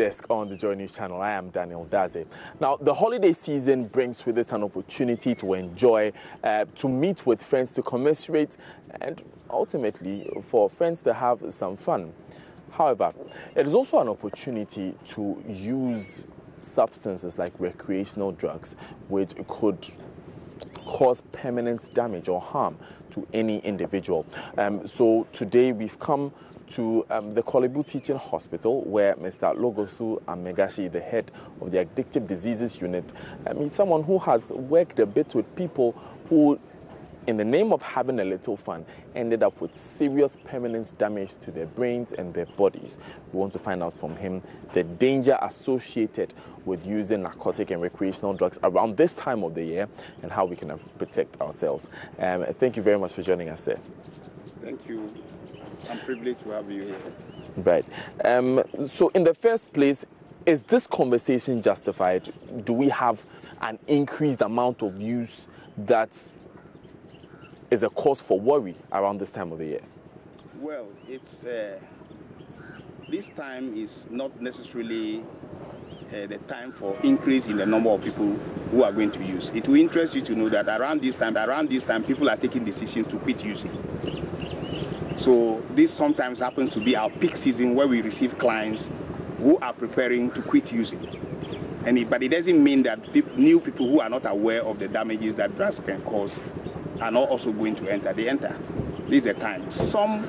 Desk on the Joy News channel. I am Daniel Daze. Now, the holiday season brings with it an opportunity to enjoy, to meet with friends, to commiserate, and ultimately for friends to have some fun. However, it is also an opportunity to use substances like recreational drugs, which could cause permanent damage or harm to any individual. So today we've come to the Kolebu Teaching Hospital, where Mr. Logosu Amegashi, the head of the Addictive Diseases Unit, is someone who has worked a bit with people who, in the name of having a little fun, ended up with serious permanent damage to their brains and their bodies. We want to find out from him the danger associated with using narcotic and recreational drugs around this time of the year and how we can protect ourselves. Thank you very much for joining us, sir. Thank you. I'm privileged to have you here. Right. So in the first place, is this conversation justified? Do we have an increased amount of use that is a cause for worry around this time of the year? Well, it's this time is not necessarily the time for increase in the number of people who are going to use. It will interest you to know that around this time, people are taking decisions to quit using. So this sometimes happens to be our peak season where we receive clients who are preparing to quit using. But it doesn't mean that new people who are not aware of the damages that drugs can cause are not also going to enter. They enter. This is a time. Some,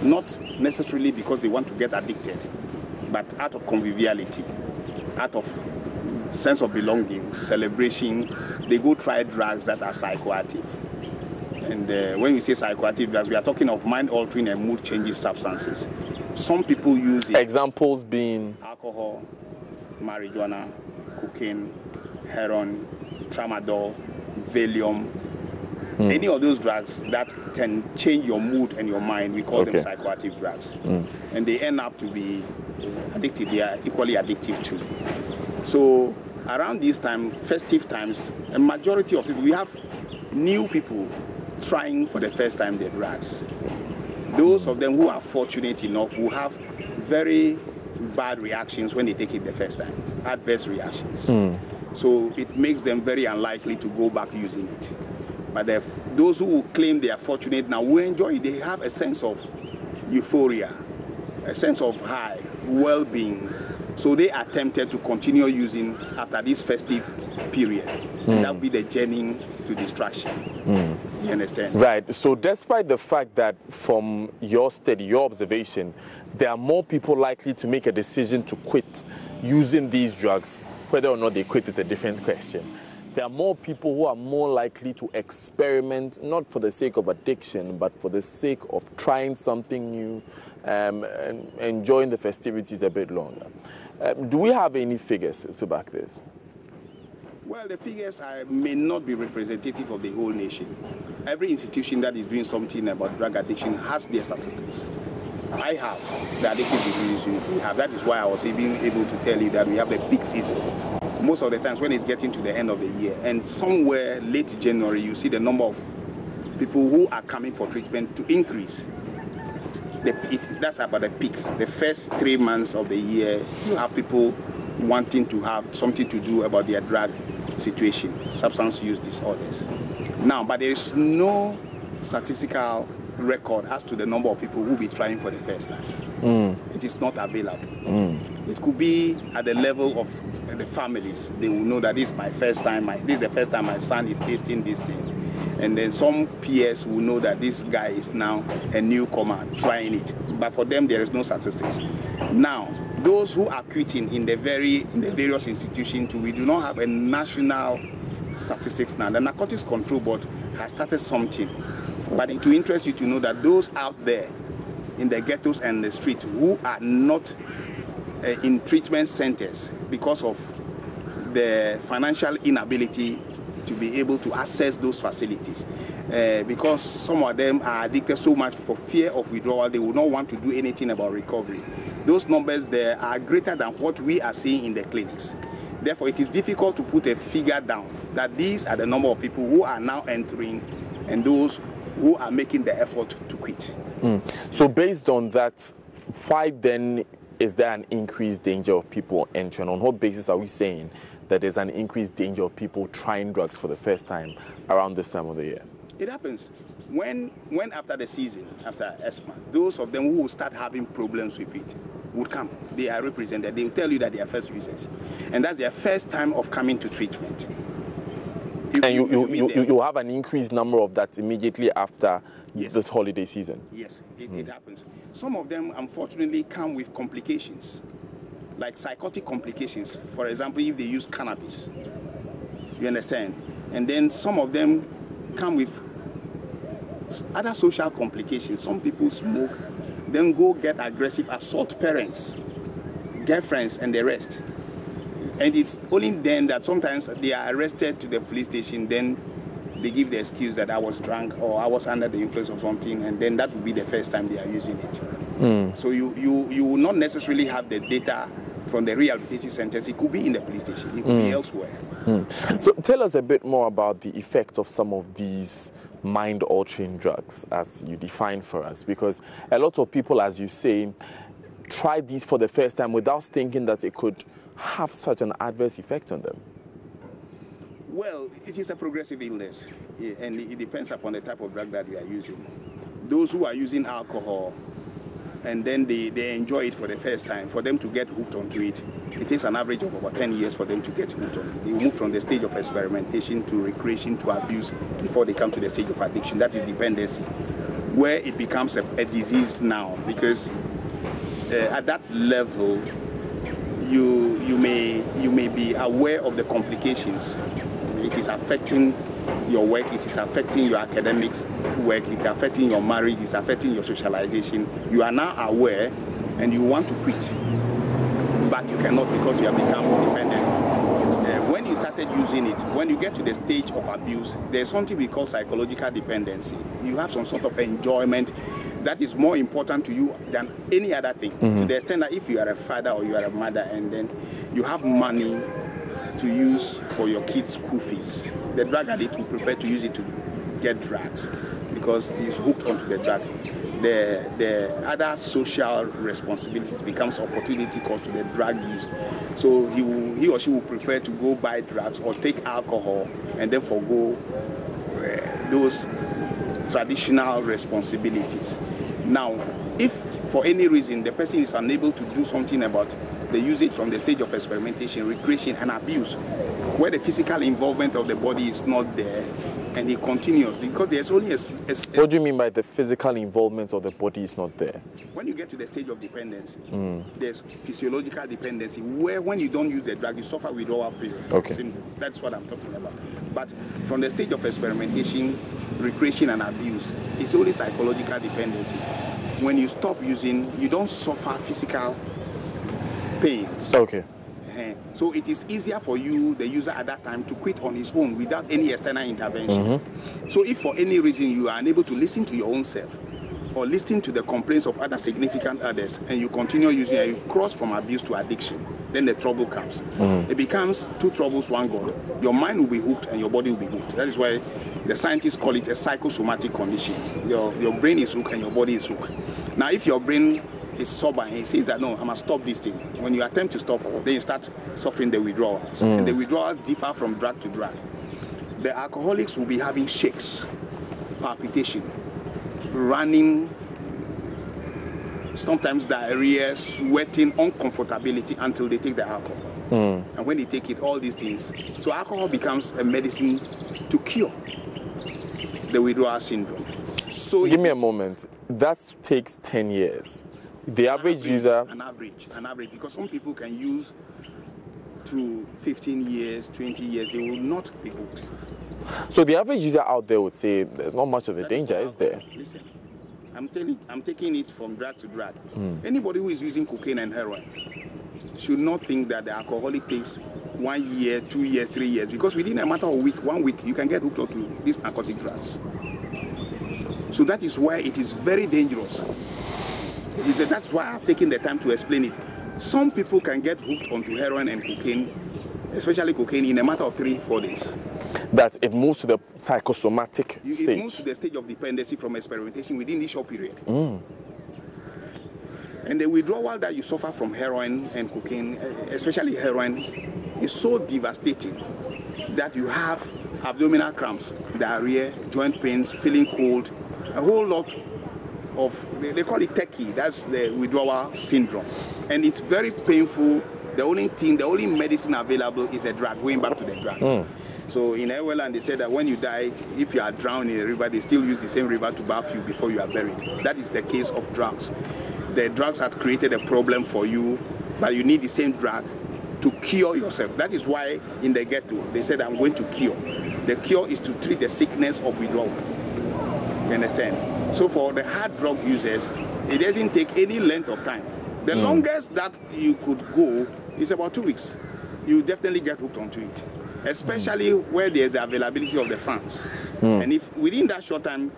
not necessarily because they want to get addicted, but out of conviviality, out of sense of belonging, celebration, they go try drugs that are psychoactive. And when we say psychoactive drugs, we are talking of mind-altering and mood-changing substances. Some people use it. Examples being? Alcohol, marijuana, cocaine, heroin, tramadol, Valium. Any of those drugs that can change your mood and your mind, we call them psychoactive drugs. And they end up to be addictive. They are equally addictive too. So around this time, festive times, a majority of people, we have new people trying for the first time the drugs. Those of them who are fortunate enough will have very bad reactions when they take it the first time, adverse reactions. So it makes them very unlikely to go back using it. But those who claim they are fortunate now will enjoy it. They have a sense of euphoria, a sense of high, well-being. So they are tempted to continue using after this festive period. And that will be the journey to distraction. You understand? Right. So despite the fact that from your study, your observation, there are more people likely to make a decision to quit using these drugs, whether or not they quit is a different question. There are more people who are more likely to experiment, not for the sake of addiction, but for the sake of trying something new and enjoying the festivities a bit longer. Do we have any figures to back this? Well, the figures may not be representative of the whole nation. Every institution that is doing something about drug addiction has their statistics. I have the Addictive Diseases Unit. We have. That is why I was even able to tell you that we have the peak season. Most of the times when it's getting to the end of the year, and somewhere late January, you see the number of people who are coming for treatment to increase. That's about the peak. The first 3 months of the year, you have people wanting to have something to do about their drug situation, substance use disorders. Now, but there is no statistical record as to the number of people who will be trying for the first time. It is not available. It could be at the level of the families. They will know that this is my first time, this is the first time my son is tasting this thing. And then some peers will know that this guy is now a newcomer trying it. But for them, there is no statistics. Now, those who are quitting in the various institutions too, we do not have a national statistics now. The Narcotics Control Board has started something. But it will interest you to know that those out there in the ghettos and the streets who are not in treatment centers because of the financial inability to be able to access those facilities, because some of them are addicted so much for fear of withdrawal, they will not want to do anything about recovery. Those numbers there are greater than what we are seeing in the clinics. Therefore, it is difficult to put a figure down that these are the number of people who are now entering and those who are making the effort to quit. So based on that, why then is there an increased danger of people entering? On what basis are we saying that there's an increased danger of people trying drugs for the first time around this time of the year? It happens. When after the season, after ESPA, those of them who will start having problems with it would come. They are represented. They will tell you that they are first users. And that's their first time of coming to treatment. And you have an increased number of that immediately after this holiday season? Yes, it happens. Some of them, unfortunately, come with complications, like psychotic complications. For example, if they use cannabis, you understand? And then some of them come with other social complications. Some people smoke, then go get aggressive, assault parents, girlfriends, and the rest. And it's only then that sometimes they are arrested to the police station, then they give the excuse that I was drunk or I was under the influence of something, and then that will be the first time they are using it. So you will not necessarily have the data from the rehabilitation centers. It could be in the police station, it could be elsewhere. So tell us a bit more about the effects of some of these mind-altering drugs as you define for us, because a lot of people, as you say, try these for the first time without thinking that it could have such an adverse effect on them. Well, it is a progressive illness, and it depends upon the type of drug that you are using. Those who are using alcohol and then they enjoy it for the first time, for them to get hooked onto it, it takes an average of about 10 years for them to get hooked on it. They move from the stage of experimentation to recreation to abuse before they come to the stage of addiction. That is dependency, where it becomes a disease now, because at that level, you may be aware of the complications. It is affecting your work, it is affecting your academics work, it is affecting your marriage, it is affecting your socialization. You are now aware and you want to quit, but you cannot because you have become dependent. When you started using it, when you get to the stage of abuse, there's something we call psychological dependency. You have some sort of enjoyment that is more important to you than any other thing. To the extent that if you are a father or you are a mother and then you have money to use for your kids' school fees, the drug addict will prefer to use it to get drugs because he's hooked onto the drug. The other social responsibilities becomes opportunity cost to the drug use. So he or she will prefer to go buy drugs or take alcohol and then forgo those traditional responsibilities. Now, if for any reason the person is unable to do something about the usage from the stage of experimentation, recreation, and abuse, where the physical involvement of the body is not there, and he continues, because there's only a What do you mean by the physical involvement of the body is not there? When you get to the stage of dependency, there's physiological dependency, where when you don't use the drug, you suffer withdrawal period. Okay. That's what I'm talking about. But from the stage of experimentation, recreation, and abuse, it's only psychological dependency. When you stop using, you don't suffer physical pains. Okay. So it is easier for you, the user at that time, to quit on his own without any external intervention. So if for any reason you are unable to listen to your own self or listen to the complaints of other significant others and you continue using it, you cross from abuse to addiction, then the trouble comes. It becomes two troubles, one God. Your mind will be hooked and your body will be hooked. That is why the scientists call it a psychosomatic condition. Your brain is hooked and your body is hooked. Now, if your brain is sober and he says that no, I must stop this thing, when you attempt to stop, then you start suffering the withdrawals. And the withdrawals differ from drug to drug. The alcoholics will be having shakes, palpitation, running, sometimes diarrhea, sweating, uncomfortability until they take the alcohol. And when they take it, all these things. So alcohol becomes a medicine to cure the withdrawal syndrome. So give me a moment. That takes 10 years. The average user... An average, because some people can use to 15 years, 20 years, they will not be hooked. So the average user out there would say there's not much of a danger, is there? Listen, I'm taking it from drug to drug. Anybody who is using cocaine and heroin should not think that the alcoholic takes 1 year, 2 years, 3 years, because within a matter of 1 week, you can get hooked onto these narcotic drugs. So that is why it is very dangerous. That's why I've taken the time to explain it. Some people can get hooked onto heroin and cocaine, especially cocaine, in a matter of 3-4 days. That it moves to the psychosomatic stage. It moves to the stage of dependency from experimentation within this short period. And the withdrawal that you suffer from heroin and cocaine, especially heroin, is so devastating that you have abdominal cramps, diarrhea, joint pains, feeling cold, a whole lot of, they call it techie, that's the withdrawal syndrome. And it's very painful. The only medicine available is the drug, going back to the drug. So in Ireland, they said that when you die, if you are drowned in a river, they still use the same river to bath you before you are buried. That is the case of drugs. The drugs have created a problem for you, but you need the same drug to cure yourself. That is why in the ghetto, they said, I'm going to cure. The cure is to treat the sickness of withdrawal. You understand? So for the hard drug users, it doesn't take any length of time. The longest that you could go is about 2 weeks. You definitely get hooked onto it, especially where there's the availability of the funds. And if within that short time,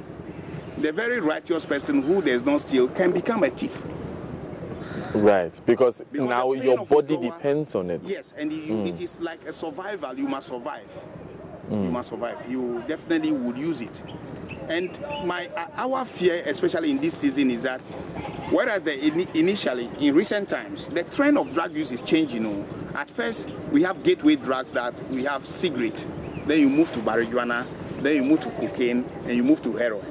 the very righteous person who does not steal can become a thief. Right, because now your body depends on it. Yes, and it is like a survival. You must survive. You must survive. You definitely would use it. And our fear, especially in this season, is that whereas initially, in recent times, the trend of drug use is changing. At first, we have gateway drugs that we have cigarette, then you move to marijuana, then you move to cocaine, and you move to heroin.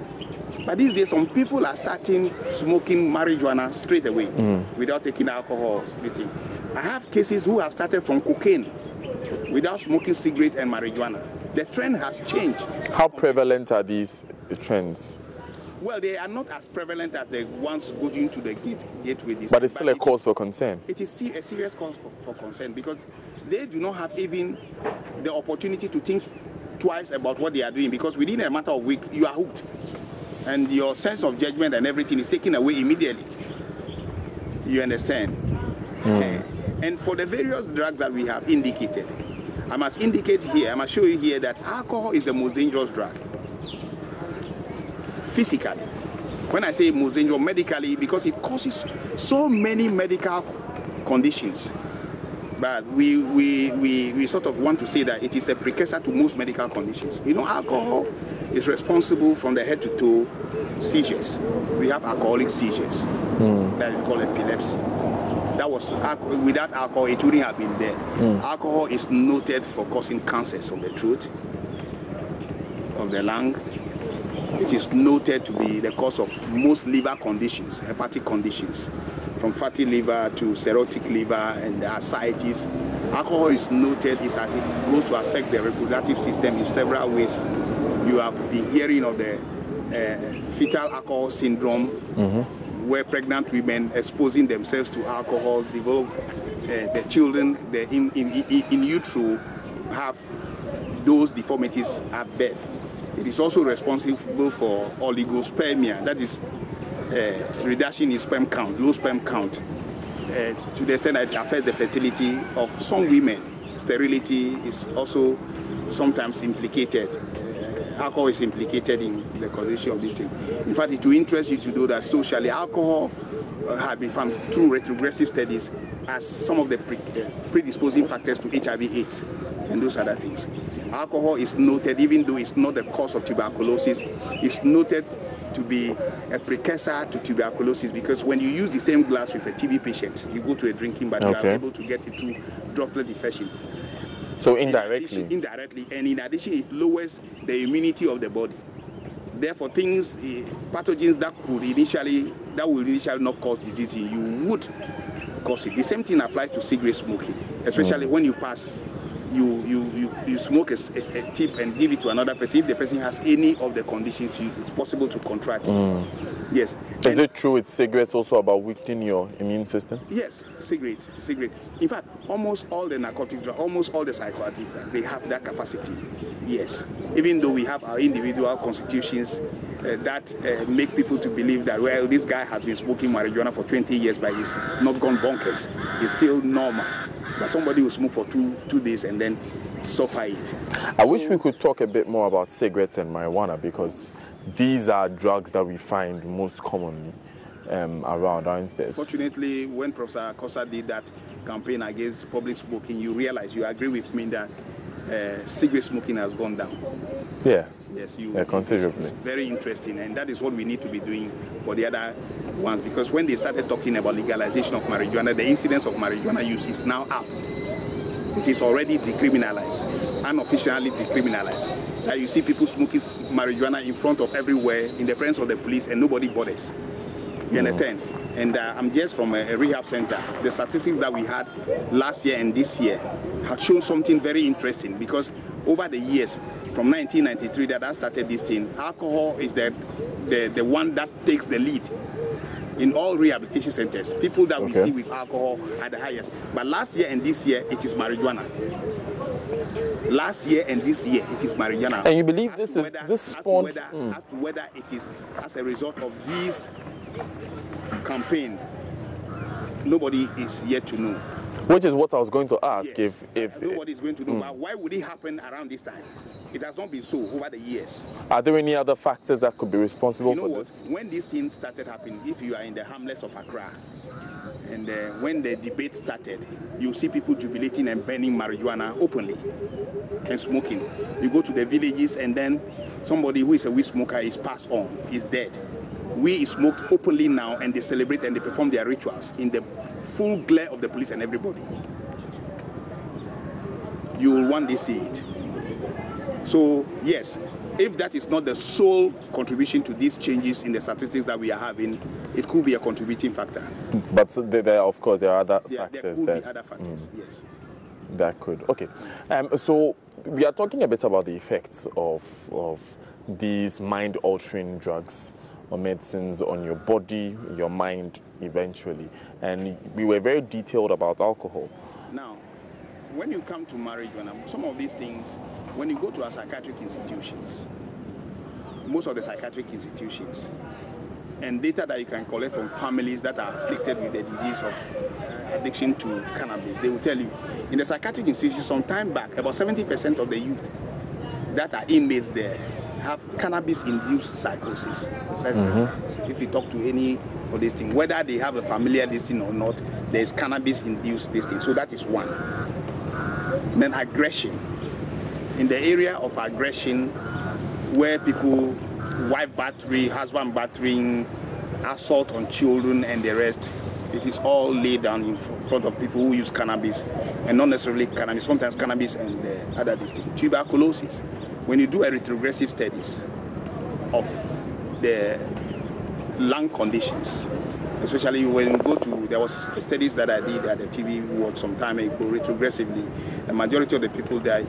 But these days, some people are starting smoking marijuana straight away without taking alcohol. I have cases who have started from cocaine without smoking cigarette and marijuana. The trend has changed. How prevalent are these trends? Well, they are not as prevalent as the ones going to the gateway. But it's still a cause for concern. It is still a serious cause for concern because they do not have even the opportunity to think twice about what they are doing, because within a matter of weeks, you are hooked. And your sense of judgment and everything is taken away immediately. You understand? And for the various drugs that we have indicated, I must indicate here, I must show you here that alcohol is the most dangerous drug. Physically. When I say most dangerous, medically, because it causes so many medical conditions. But we sort of want to say that it is a precursor to most medical conditions. You know, alcohol is responsible from the head to toe seizures. We have alcoholic seizures that we call epilepsy. That was, without alcohol, it wouldn't have been there. Alcohol is noted for causing cancers of the throat, of the lung. It is noted to be the cause of most liver conditions, hepatic conditions, from fatty liver to cirrhotic liver and the ascites. Alcohol is noted is that it goes to affect the reproductive system in several ways. You have been hearing of the fetal alcohol syndrome, where pregnant women exposing themselves to alcohol develop the children in utero have those deformities at birth. It is also responsible for oligospermia, that is reduction in sperm count, low sperm count, to the extent that it affects the fertility of some women. Sterility is also sometimes implicated. Alcohol is implicated in the causation of this thing. In fact, it will interest you to know that socially, alcohol has been found through retrogressive studies as some of the predisposing factors to HIV/AIDS and those other things. Alcohol is noted, even though it's not the cause of tuberculosis, it's noted to be a precursor to tuberculosis, because when you use the same glass with a TB patient, you go to a drinking, but you are able to get it through droplet infection. So indirectly? Indirectly, and in addition, it lowers the immunity of the body. Therefore, things, pathogens that will initially not cause disease, you would cause it. The same thing applies to cigarette smoking, especially when you pass. You smoke a tip and give it to another person. If the person has any of the conditions, it's possible to contract it. Yes. Is it true with cigarettes also about weakening your immune system? Yes, cigarette. In fact, almost all the narcotic drugs, almost all the psychoactive drugs, they have that capacity. Yes. Even though we have our individual constitutions that make people to believe that, well, this guy has been smoking marijuana for 20 years, but he's not gone bonkers. He's still normal. But somebody will smoke for two days and then suffer it. I wish we could talk a bit more about cigarettes and marijuana, because these are drugs that we find most commonly around, aren't they? Fortunately, when Professor Kosa did that campaign against public smoking, you realize, you agree with me that cigarette smoking has gone down. Yeah. Yes, considerably. It's very interesting, and that is what we need to be doing for the other once, because when they started talking about legalization of marijuana, the incidence of marijuana use is now up. It is already decriminalized, unofficially decriminalized. You see people smoking marijuana in front of everywhere, in the presence of the police, and nobody bothers. You understand? And I'm just from a rehab center. The statistics that we had last year and this year have shown something very interesting, because over the years, from 1993 that I started this thing, alcohol is the one that takes the lead in all rehabilitation centers. People that we see with alcohol are the highest. But last year and this year, it is marijuana. Last year and this year, it is marijuana. And you believe this spawned as to whether it is as a result of this campaign, nobody is yet to know. Which is what I was going to ask. Yes. If nobody is going to know, but why would it happen around this time? It has not been so over the years. Are there any other factors that could be responsible for this? When these things started happening, if you are in the hamlets of Accra, and when the debate started, you see people jubilating and burning marijuana openly and smoking. You go to the villages, and then somebody who is a weed smoker is passed on, is dead. Weed is smoked openly now, and they celebrate and they perform their rituals in the full glare of the police and everybody. You will one day see it. So yes, if that is not the sole contribution to these changes in the statistics that we are having, it could be a contributing factor. But of course, there are other factors. There could be other factors, yes. That could. Okay. So we are talking a bit about the effects of these mind-altering drugs or medicines on your body, your mind, eventually. And we were very detailed about alcohol. Now, when you come to marijuana, some of these things, when you go to our psychiatric institutions, most of the psychiatric institutions, and data that you can collect from families that are afflicted with the disease of addiction to cannabis, they will tell you, in the psychiatric institutions, some time back, about 70% of the youth that are inmates there have cannabis-induced psychosis. If you talk to any of these things, whether they have a familiar this thing or not, there is cannabis-induced this thing. So that is one. Then aggression. In the area of aggression, where people, wife battering, husband battering, assault on children and the rest, it is all laid down in front of people who use cannabis, and not necessarily cannabis, sometimes cannabis and other things. Tuberculosis. When you do a retrogressive studies of the lung conditions, especially when you go to, there was studies that I did at the TV world some time ago, retrogressively, the majority of the people that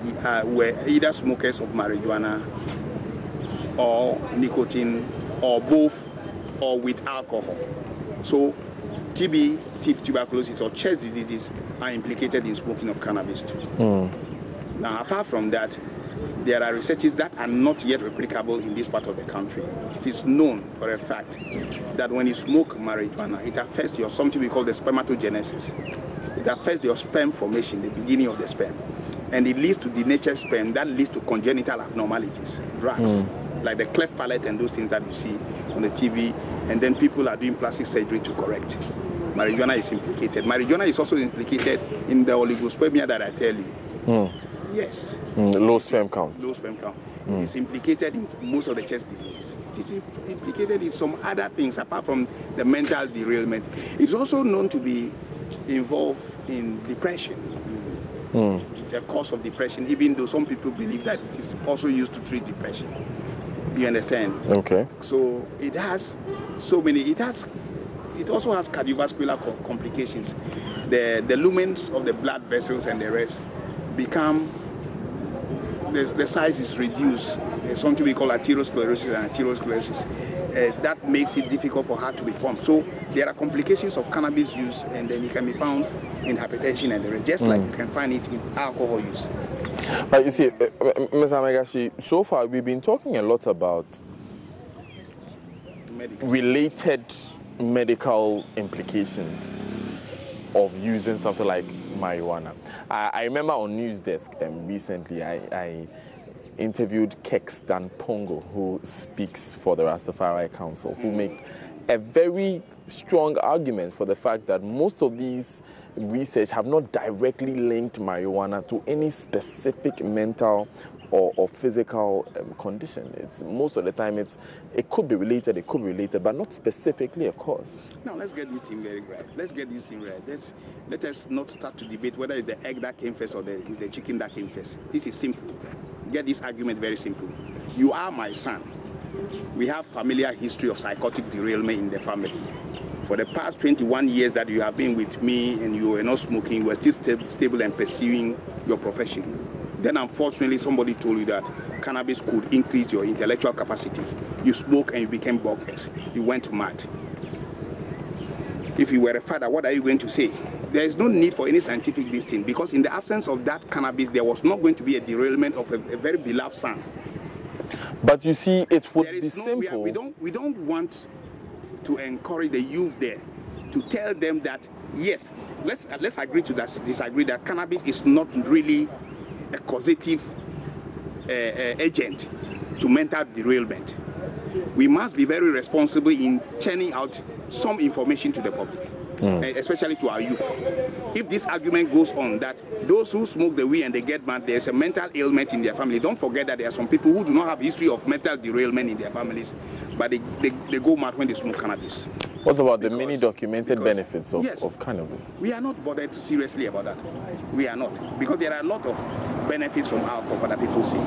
were either smokers of marijuana or nicotine or both, or with alcohol. So TB, tuberculosis or chest diseases are implicated in smoking of cannabis too. Now, apart from that, there are researches that are not yet replicable in this part of the country. It is known for a fact that when you smoke marijuana, it affects your something we call the spermatogenesis. It affects your sperm formation, the beginning of the sperm. And it leads to denatured sperm that leads to congenital abnormalities, drugs, like the cleft palate and those things that you see on the TV. And then people are doing plastic surgery to correct. Marijuana is implicated. Marijuana is also implicated in the oligospermia that I tell you. Yes. Low sperm count. Low sperm count. It is implicated in most of the chest diseases. It is implicated in some other things apart from the mental derailment. It's also known to be involved in depression. It's a cause of depression, even though some people believe that it is also used to treat depression. You understand? Okay. So it has so many. It also has cardiovascular complications. The lumens of the blood vessels and the rest become, the size is reduced. There's something we call atherosclerosis and atherosclerosis. That makes it difficult for heart to be pumped. So there are complications of cannabis use, and then it can be found in hypertension and the rest, just like you can find it in alcohol use. But you see, Mr. Amegashi, so far we've been talking a lot about related medical implications of using something like marijuana. I remember on News Desk recently, I interviewed Kekstan Pongo, who speaks for the Rastafari Council, who make a very strong argument for the fact that most of these research have not directly linked marijuana to any specific mental or physical condition. It's most of the time it could be related, but not specifically a cause. Now let's get this thing very right. Let us not start to debate whether it's the egg that came first or it's the chicken that came first. This is simple. Get this argument very simple. You are my son. We have familiar history of psychotic derailment in the family. For the past 21 years that you have been with me and you were not smoking, you were still stable and pursuing your profession. Then unfortunately somebody told you that cannabis could increase your intellectual capacity. You smoke and you became bonkers. You went mad. If you were a father, what are you going to say? There is no need for any scientific listing, because in the absence of that cannabis, there was not going to be a derailment of a very beloved son. But you see, it would be simple. We don't want to encourage the youth there to tell them that, yes, let's agree to disagree that cannabis is not really a causative agent to mental derailment. We must be very responsible in churning out some information to the public, especially to our youth. If this argument goes on that those who smoke the weed and they get mad, there's a mental ailment in their family, don't forget that there are some people who do not have history of mental derailment in their families, but they go mad when they smoke cannabis. What about the many documented benefits of cannabis? We are not bothered seriously about that. We are not. Because there are a lot of benefits from alcohol that people see.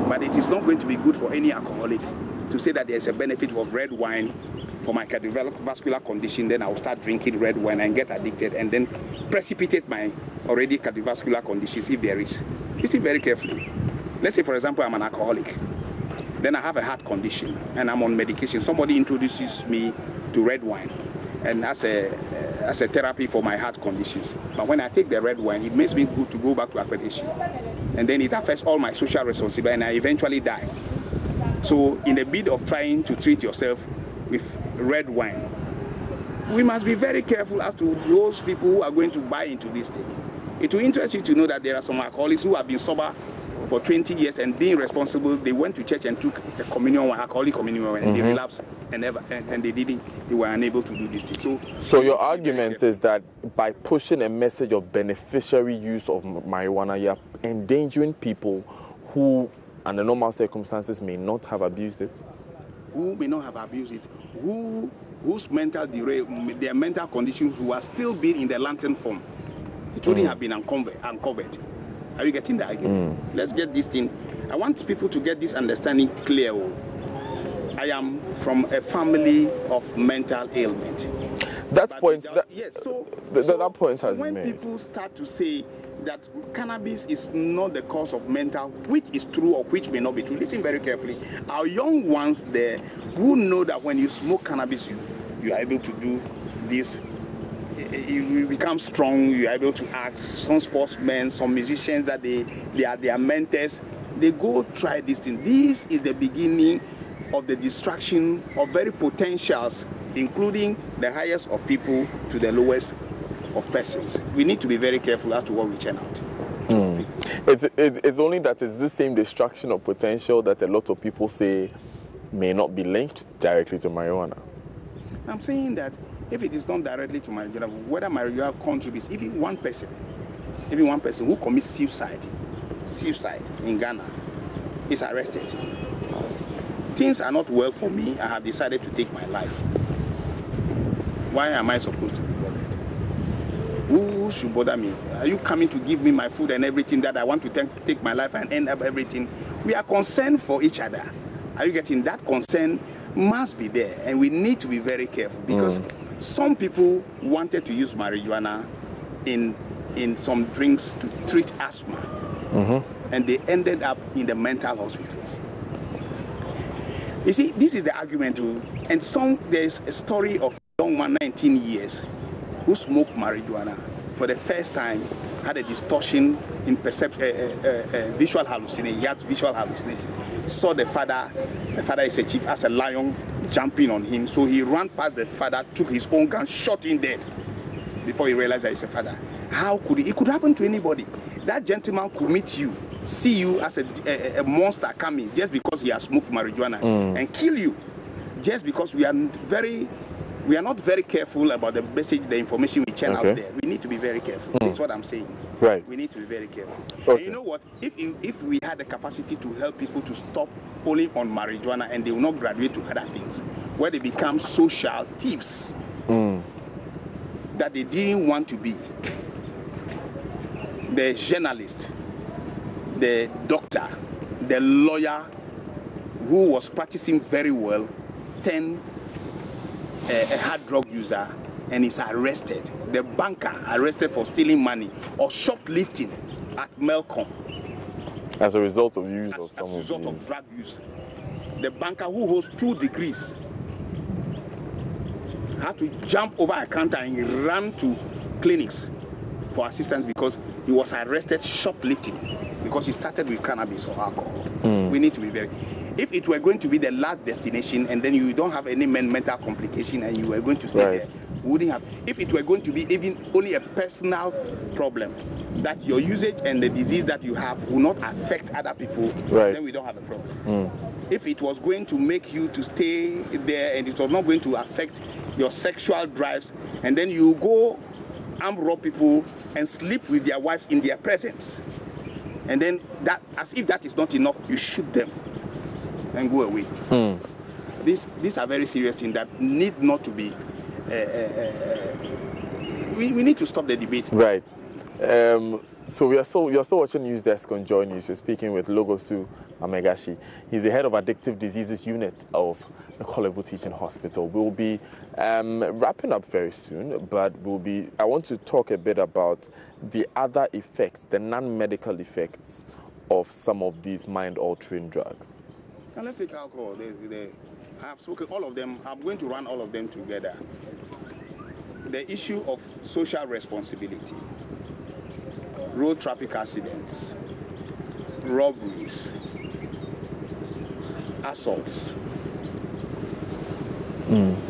But it is not going to be good for any alcoholic to say that there's a benefit of red wine for my cardiovascular condition, then I'll start drinking red wine and get addicted and then precipitate my already cardiovascular conditions if there is. Listen very carefully. Let's say, for example, I'm an alcoholic. Then I have a heart condition and I'm on medication. Somebody introduces me to red wine and as a therapy for my heart conditions. But when I take the red wine, it makes me good to go back to accreditation. And then it affects all my social responsibility and I eventually die. So in the bid of trying to treat yourself with red wine, we must be very careful as to those people who are going to buy into this thing. It will interest you to know that there are some alcoholics who have been sober for 20 years and being responsible. They went to church and took a communion wine, alcoholic communion wine, and they relapsed and they were unable to do this thing. So your argument is that by pushing a message of beneficiary use of marijuana, you're endangering people who under normal circumstances may not have abused it? Who may not have abused it, whose mental their mental conditions who are still being in the lantern form. It wouldn't have been uncovered. Are you getting the argument? Let's get this thing. I want people to get this understanding clear. I am from a family of mental ailment. That point has when been made. People start to say that cannabis is not the cause of mental, which is true or which may not be true, listen very carefully. Our young ones there who know that when you smoke cannabis, you are able to do this. You become strong, you are able to act. Some sportsmen, some musicians that they are their mentors, they go try this thing. This is the beginning of the destruction of very potentials, including the highest of people to the lowest of persons. We need to be very careful as to what we churn out. It's only that it's the same destruction of potential that a lot of people say may not be linked directly to marijuana. I'm saying that if it is not directly to marijuana, whether marijuana contributes, even one person who commits suicide in Ghana is arrested. Things are not well for me. I have decided to take my life. Why am I supposed to be bothered? Who should bother me? Are you coming to give me my food and everything that I want to take my life and end up everything? We are concerned for each other. Are you getting that? Concern must be there, and we need to be very careful because some people wanted to use marijuana in some drinks to treat asthma, and they ended up in the mental hospitals. You see, this is the argument too. And there's a story of a young man, 19 years, who smoked marijuana for the first time, had a distortion in visual hallucination. He had visual hallucination. Saw the father is a chief, as a lion jumping on him. So he ran past the father, took his own gun, shot him dead before he realized that he's a father. How could it? It could happen to anybody. That gentleman could meet you, see you as a monster coming just because he has smoked marijuana and kill you just because we are very We are not very careful about the message, the information we churn out there. We need to be very careful. That's what I'm saying. Right. We need to be very careful. Okay. And you know what? If we had the capacity to help people to stop only on marijuana and they will not graduate to other things, where they become social thieves that they didn't want to be. The journalist, the doctor, the lawyer who was practicing very well, then a hard drug user and is arrested. The banker arrested for stealing money or shoplifting at Melcom. As a result of use of some as a result of these. of drug use. The banker who holds 2 degrees had to jump over a counter and run to clinics for assistance because he was arrested shoplifting because he started with cannabis or alcohol. We need to be very... If it were going to be the last destination and then you don't have any mental complication and you were going to stay there, we wouldn't have. If it were going to be even only a personal problem, that your usage and the disease that you have will not affect other people, then we don't have a problem. If it was going to make you to stay there and it was not going to affect your sexual drives, and then you go arm rob people and sleep with their wives in their presence, and then that, as if that is not enough, you shoot them and go away. These are very serious things that need not to be. We need to stop the debate. Right. So you're still watching News Desk on Joy News. You're speaking with Logosu Amegashi. He's the head of Addictive Diseases Unit of the Kolebu Teaching Hospital. We'll be wrapping up very soon, but I want to talk a bit about the other effects, the non-medical effects of some of these mind-altering drugs. Now let's take alcohol. I have spoken all of them. I'm going to run all of them together. The issue of social responsibility, road traffic accidents, robberies, assaults,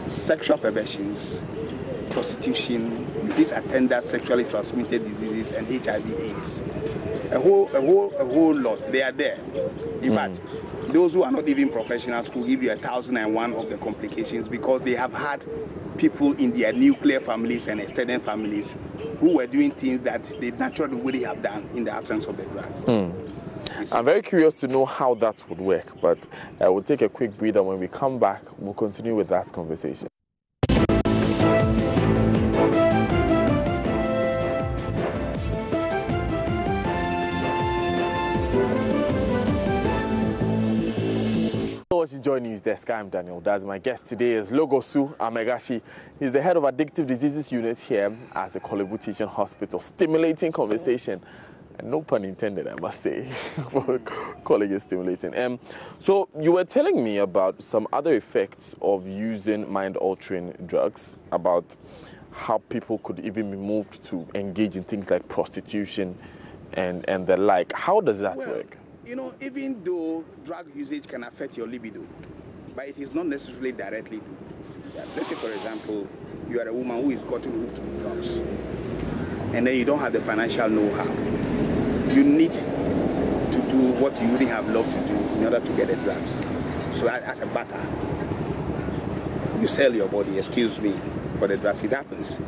sexual perversions, prostitution, these attendant sexually transmitted diseases, and HIV/AIDS. A whole lot. They are there. In fact, those who are not even professionals could give you 1,001 of the complications because they have had people in their nuclear families and extended families who were doing things that they naturally wouldn't have done in the absence of the drugs. I'm very curious to know how that would work, but we'll take a quick breather. When we come back, we'll continue with that conversation. Joy News Desk. I'm Daniel Daz. My guest today is Logosu Amegashi. He's the head of Addictive Diseases Unit here at the Kolebu Teaching Hospital. Stimulating conversation, and no pun intended, I must say, for calling it stimulating. So you were telling me about some other effects of using mind-altering drugs, about how people could even be moved to engage in things like prostitution and the like. How does that work? You know, even though drug usage can affect your libido, but it is not necessarily directly do that. Let's say, for example, you are a woman who is gotten hooked on drugs, and then you don't have the financial know-how. You need to do what you wouldn't have loved to do in order to get the drugs. So as a barter, you sell your body, excuse me, for the drugs. It happens.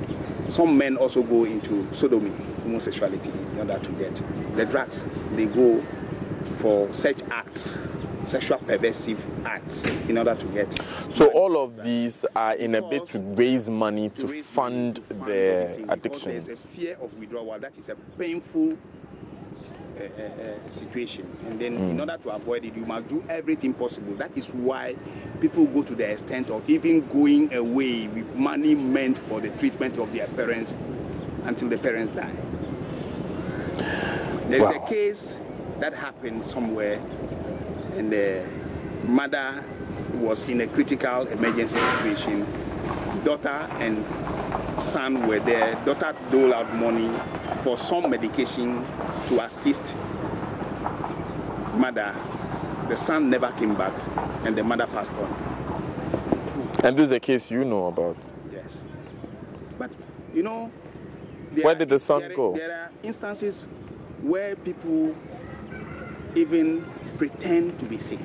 Some men also go into sodomy, homosexuality, in order to get the drugs. They go for such acts, sexual perversive acts, in order to get. So all of these are in a bit to raise money to fund their addictions. There's a fear of withdrawal. That is a painful situation, and then in order to avoid it, you must do everything possible. That is why people go to the extent of even going away with money meant for the treatment of their parents until the parents die. There is a case that happened somewhere, and the mother was in a critical emergency situation. Daughter and son were there. Daughter doled out money for some medication to assist mother. The son never came back, and the mother passed on. And this is a case you know about? Yes. But, you know... Where did the son go? There are instances where people even pretend to be sick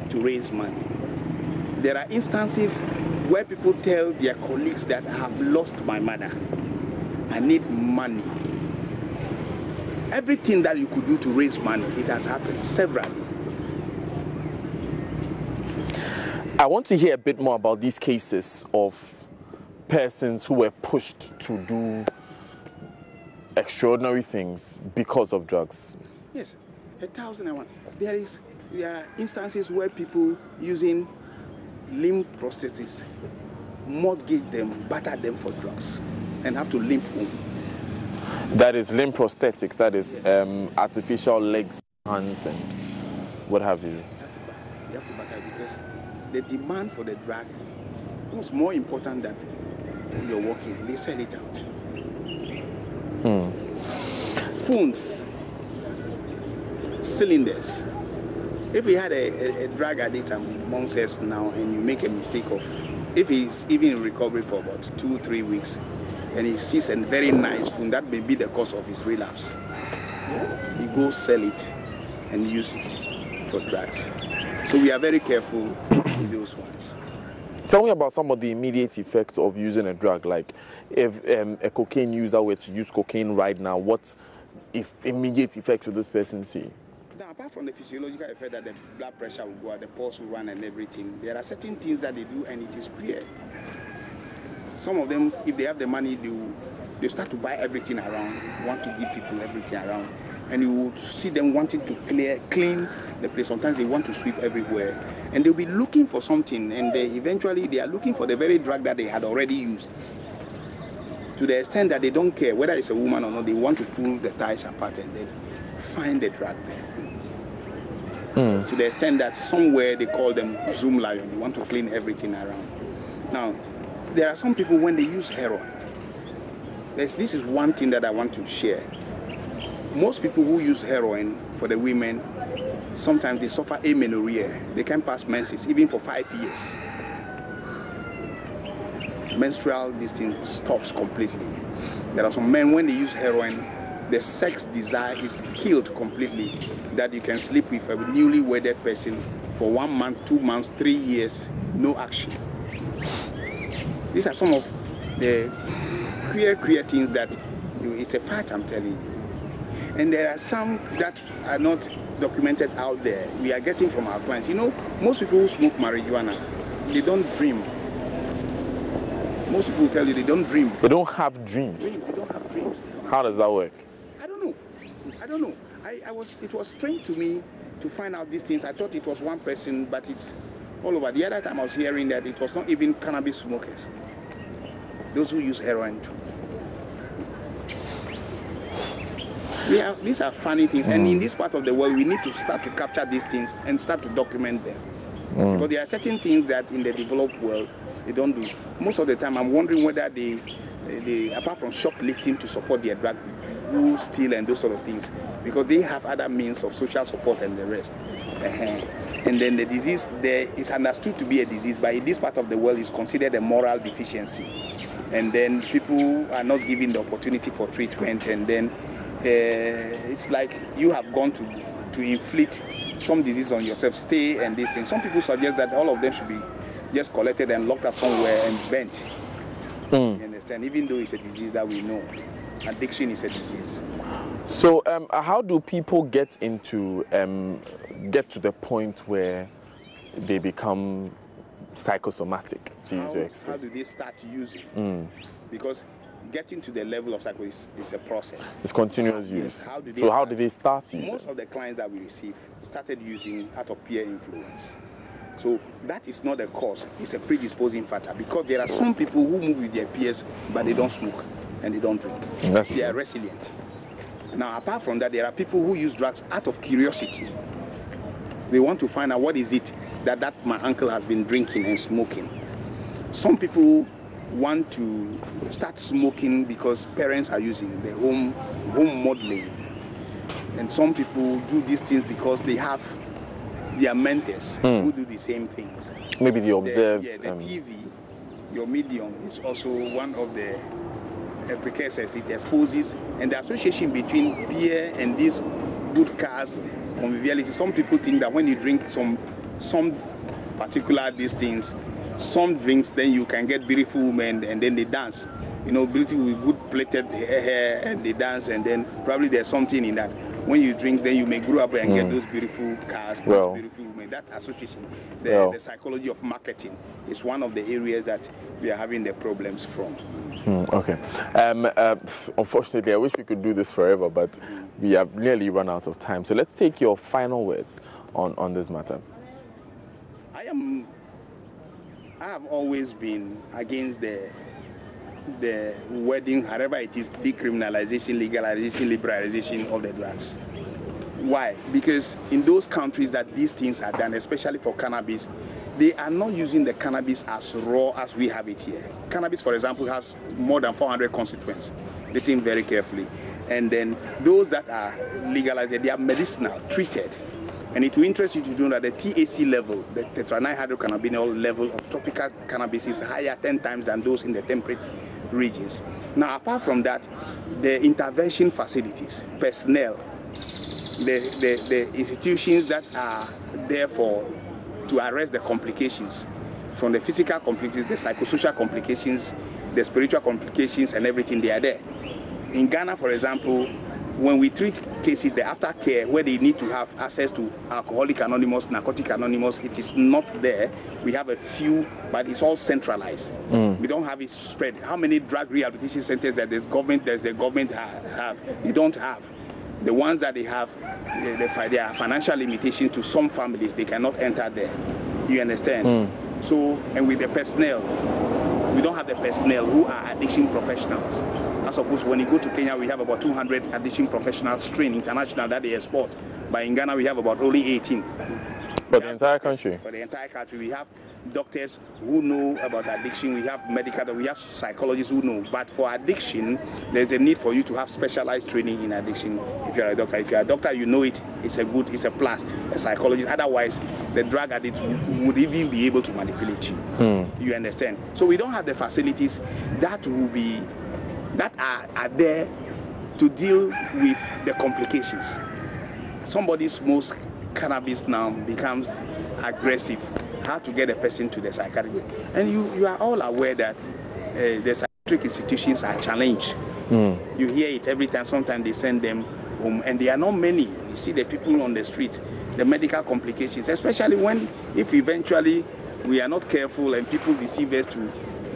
to raise money. There are instances where people tell their colleagues that I have lost my mother, I need money. Everything that you could do to raise money, it has happened severally. I want to hear a bit more about these cases of persons who were pushed to do extraordinary things because of drugs. Yes, 1,001. There are instances where people using limb prostheses mortgage them, batter them for drugs, and have to limp home. That is limb prosthetics, that is artificial legs, hands, and what have you. You have to batter because the demand for the drug was more important than you're working. They sell it out. Phones, cylinders. If we had a drug addict amongst us now and you make a mistake of, if he's even in recovery for about 2-3 weeks and he sees a very nice phone, that may be the cause of his relapse. He goes sell it and use it for drugs. So we are very careful with those ones. Tell me about some of the immediate effects of using a drug. Like if a cocaine user were to use cocaine right now, what if immediate effects will this person see? Now, apart from the physiological effect that the blood pressure will go out, the pulse will run and everything, there are certain things that they do and it is clear. Some of them, if they have the money, they start to buy everything around, want to give people everything around. And you will see them wanting to clean the place. Sometimes they want to sweep everywhere. And they'll be looking for something, and eventually they are looking for the very drug that they had already used. To the extent that they don't care whether it's a woman or not, they want to pull the ties apart and then find the drug there. To the extent that somewhere they call them Zoom Lion, they want to clean everything around. Now, there are some people when they use heroin. This is one thing that I want to share. Most people who use heroin for the women, sometimes they suffer amenorrhea. They can pass menses even for 5 years. Menstrual this thing stops completely. There are some men when they use heroin, the sex desire is killed completely. That you can sleep with a newly wedded person for 1 month, 2 months, 3 years, no action. These are some of the queer things that it's a fact, I'm telling you. And there are some that are not documented out there. We are getting from our clients. You know, most people who smoke marijuana, they don't dream. Most people will tell you they don't dream. They don't have dreams. They don't have dreams. How does that work? I don't know. It was strange to me to find out these things. I thought it was one person, but it's all over. The other time I was hearing that it was not even cannabis smokers. Those who use heroin too. These are funny things, and in this part of the world, we need to start to capture these things and start to document them. Because there are certain things that in the developed world, they don't do. Most of the time, I'm wondering whether they apart from shoplifting to support their drug, who steal and those sort of things, because they have other means of social support and the rest. And then the disease there is understood to be a disease, but in this part of the world, is considered a moral deficiency. And then people are not given the opportunity for treatment, and then it's like you have gone to inflict some disease on yourself, stay and this thing. Some people suggest that all of them should be just collected and locked up somewhere and bent. You understand? Even though it's a disease that we know, addiction is a disease. So how do people get to the point where they become psychosomatic? How do they start using? Because getting to the level of psycho is a process. It's continuous use. How do they start using? Most of the clients that we receive started using out of peer influence. So that is not a cause, it's a predisposing factor, because there are some people who move with their peers but they don't smoke and they don't drink. They are resilient. Now, apart from that, there are people who use drugs out of curiosity. They want to find out what is it that my uncle has been drinking and smoking. Some people want to start smoking because parents are using the home modeling. And some people do these things because they have their mentors who do the same things. Maybe they observe. The TV, your medium, is also one of the precursors. It exposes, and the association between beer and these good cars, conviviality. Some people think that when you drink some particular these things, some drinks, then you can get beautiful women and then they dance. You know, beautiful with good plaited hair and they dance, and then probably there's something in that. When you drink, then you may grow up and get those beautiful cars, those beautiful women. That association, the psychology of marketing is one of the areas that we are having the problems from. Okay. Unfortunately, I wish we could do this forever, but we have nearly run out of time. So let's take your final words on this matter. I have always been against the wording, however it is, decriminalization, legalization, liberalization of the drugs. Why? Because in those countries that these things are done, especially for cannabis, they are not using the cannabis as raw as we have it here. Cannabis, for example, has more than 400 constituents. Listen very carefully. And then those that are legalized, they are medicinal, treated. And it will interest you to know that the THC level, the tetrahydrocannabinol level of tropical cannabis is higher 10 times than those in the temperate regions. Now, apart from that, the intervention facilities, personnel, the institutions that are there to arrest the complications, from the physical complications, the psychosocial complications, the spiritual complications, and everything, they are there. In Ghana, for example, when we treat cases, the aftercare, where they need to have access to Alcoholic Anonymous, Narcotic Anonymous, it is not there. We have a few, but it's all centralized. We don't have it spread. How many drug rehabilitation centers that the government have? They don't have. The ones that they have, there are financial limitations to some families. They cannot enter there. You understand? So, and with the personnel, we don't have the personnel who are addiction professionals. I suppose when you go to Kenya, we have about 200 addiction professionals trained international that they export. But in Ghana, we have about only 18. For the entire country? For the entire country. We have doctors who know about addiction. We have medical, we have psychologists who know. But for addiction, there's a need for you to have specialized training in addiction if you're a doctor. If you're a doctor, you know it. It's a plus, a psychologist. Otherwise, the drug addict would even be able to manipulate you. You understand? So we don't have the facilities that are there to deal with the complications. Somebody smokes cannabis now, becomes aggressive. How to get a person to the psychiatrist? And you are all aware that the psychiatric institutions are challenged. You hear it every time. Sometimes they send them home, and there are not many. You see the people on the street, the medical complications, especially if eventually we are not careful and people deceive us to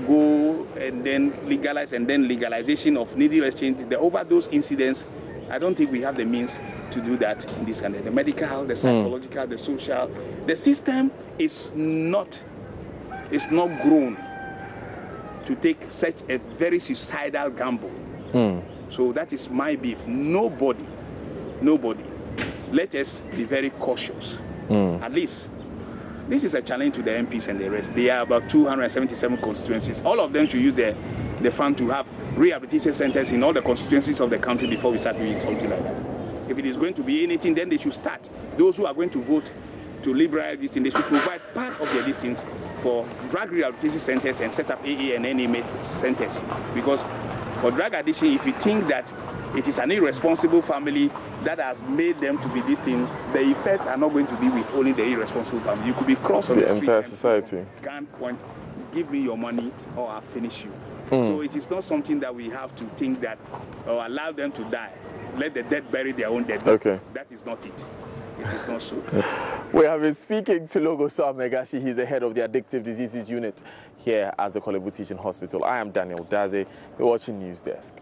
go and then legalize, and then legalization of needle exchange, the overdose incidents. I don't think we have the means to do that in this country. The medical, the psychological, the social, the system is not grown to take such a very suicidal gamble. So that is my beef. Nobody. Let us be very cautious. At least this is a challenge to the MPs and the rest. There are about 277 constituencies. All of them should use the fund to have rehabilitation centers in all the constituencies of the country before we start doing something like that. If it is going to be anything, then they should start. Those who are going to vote to liberalize this thing, they should provide part of their distance for drug rehabilitation centers and set up AA and NA centers. Because for drug addiction, if you think that it is an irresponsible family that has made them to be this thing, the effects are not going to be with only the irresponsible family. You could be cross on the street. Entire society. Can't point, give me your money or I'll finish you. So it is not something that we have to think that or allow them to die. Let the dead bury their own dead. Okay. That is not it. It is not so. We have been speaking to Logoso Amegashi. He's the head of the Addictive Diseases Unit here at the Kolebu Teaching Hospital. I am Daniel Daze. You're watching News Desk.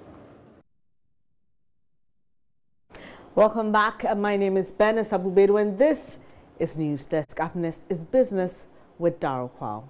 Welcome back. My name is Ben Asabubedu, and this is News Desk. Up next is Business with Darryl Kwao.